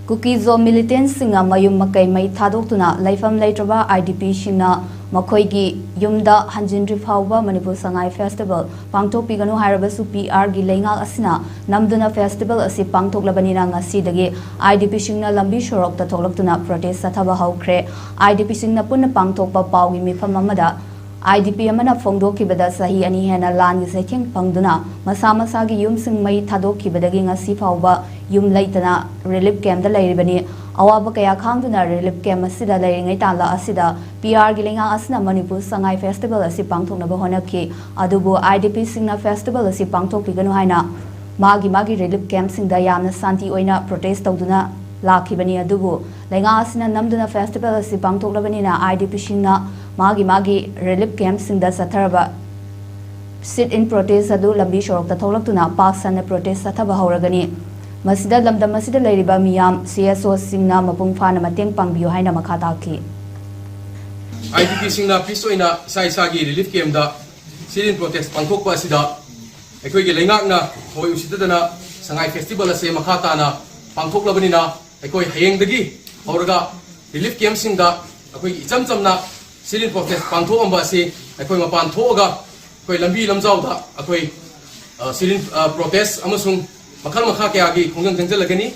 Kukizo militants singa mayum makai mai thadokuna laifam laitraba IDP shina makoigi yumda hanjindri phawba Manipur Sangai Festival pangthokpiganu hairabasu PR gi leingak asina namduna festival asi pangthoklabanina ngasidagi IDP shingna lambi shorokta tholaktuna protest sathaba hawkhre IDP shingna punna pangthokpa pawgi mifam amada IDP amana phongdokibada sahi ani hena lan gi sekhing pangduna masa masa gi yum sing mai thadokibadagi ngasi phawba yum laitana relief camp da lairibani awaba kaya khangduna relief camp asida lairingai tala asida PR gi lenga asna Manipur Sangai Festival asi pangthoknaba honaki adubu IDP singna festival asi pangthokpiganu haina magi relief camp singda yamna santi oina protest tawduna lakhibani adubu lenga asina namduna festival asi pangthoklabani na IDP singna magi relief camp singda satharaba sit in protest adu lambi shorokta tholaktuna paksan protest sathaba hauragani Masida lamdam masida lairiba miyam CSO singna mapung phana mateng pangbiyo haina makha taki IDP singna pisoina saisagi relief camp da sirin protest pangthokpa asida ekoi ge leingakna hoi ushitadana Sangai festival ase makha tana pangthoklabanina ekoi hayengdagi auraga relief camp singda ekoi ichamchamna sirin protest pangthokamba ase ekoi mapan thoga ekoi lambi lamjawda ekoi sirin protest amasung makal makha kaya gi khongjang jangjal lagani